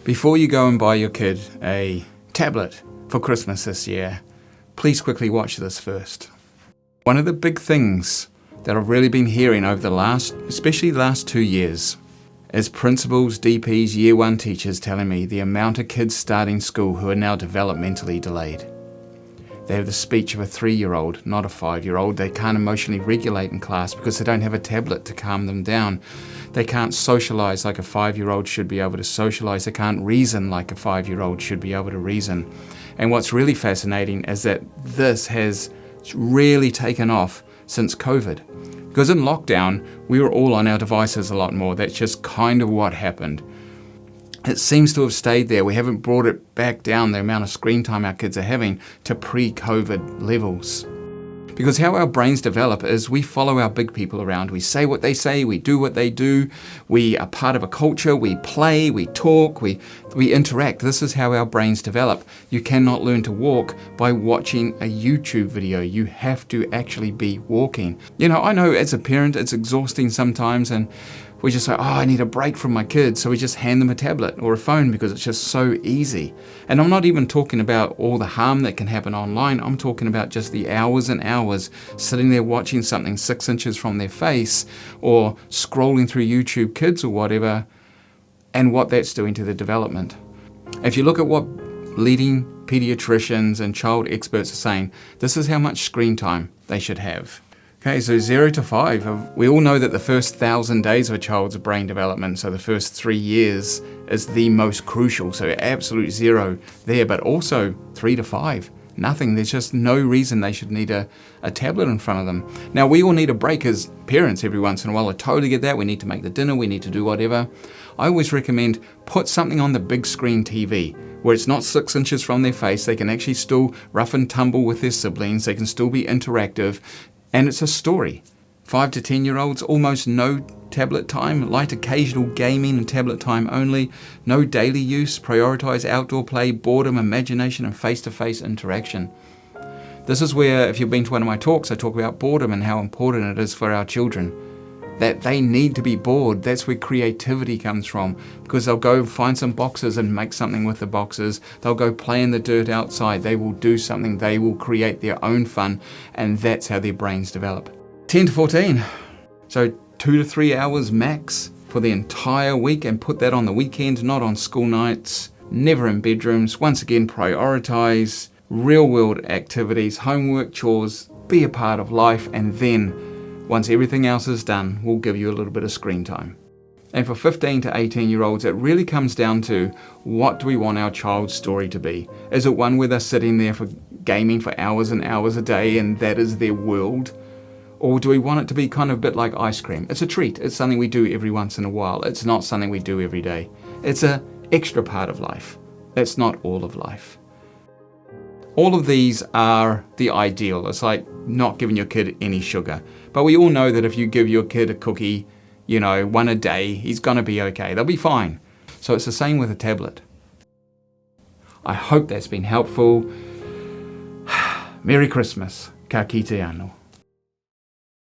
Before you go and buy your kid a tablet for Christmas this year, please quickly watch this first. One of the big things that I've really been hearing over especially the last 2 years, is principals, DPs, year one teachers telling me the amount of kids starting school who are now developmentally delayed. They have the speech of a 3-year-old, not a 5-year-old. They can't emotionally regulate in class because they don't have a tablet to calm them down. They can't socialize like a 5-year-old should be able to socialize. They can't reason like a 5-year-old should be able to reason. And what's really fascinating is that this has really taken off since COVID. Because in lockdown, we were all on our devices a lot more. That's just kind of what happened. It seems to have stayed there. We haven't brought it back down, the amount of screen time our kids are having, to pre-COVID levels. Because how our brains develop is we follow our big people around. We say what they say, we do what they do, we are part of a culture, we play, we talk, we interact. This is how our brains develop. You cannot learn to walk by watching a YouTube video. You have to actually be walking. I know as a parent it's exhausting sometimes, and we just say, I need a break from my kids, so we just hand them a tablet or a phone because it's just so easy. And I'm not even talking about all the harm that can happen online. I'm talking about just the hours and hours sitting there watching something 6 inches from their face or scrolling through YouTube Kids or whatever, and what that's doing to their development. If you look at what leading pediatricians and child experts are saying, this is how much screen time they should have. Okay, so 0 to 5. We all know that the first 1,000 days of a child's brain development, so the first 3 years, is the most crucial. So absolute 0 there, but also 3 to 5. Nothing. There's just no reason they should need a tablet in front of them. Now, we all need a break as parents every once in a while. I totally get that. We need to make the dinner. We need to do whatever. I always recommend put something on the big screen TV where it's not 6 inches from their face. They can actually still rough and tumble with their siblings. They can still be interactive. And it's a story. 5 to 10-year-olds, almost no tablet time, light occasional gaming and tablet time only, no daily use, prioritize outdoor play, boredom, imagination, and face-to-face interaction. This is where, if you've been to one of my talks, I talk about boredom and how important it is for our children. That they need to be bored. That's where creativity comes from, because they'll go find some boxes and make something with the boxes. They'll go play in the dirt outside. They will do something. They will create their own fun, and that's how their brains develop. 10 to 14. So 2 to 3 hours max for the entire week, and put that on the weekend, not on school nights, never in bedrooms. Once again, prioritize real world activities, homework, chores, be a part of life, and then once everything else is done, we'll give you a little bit of screen time. And for 15 to 18-year-olds, it really comes down to, what do we want our child's story to be? Is it one where they're sitting there for gaming for hours and hours a day and that is their world? Or do we want it to be kind of a bit like ice cream? It's a treat. It's something we do every once in a while. It's not something we do every day. It's an extra part of life. It's not all of life. All of these are the ideal. It's like not giving your kid any sugar. But we all know that if you give your kid a cookie, one a day, he's going to be okay. They'll be fine. So it's the same with a tablet. I hope that's been helpful. Merry Christmas. Ka kite anō.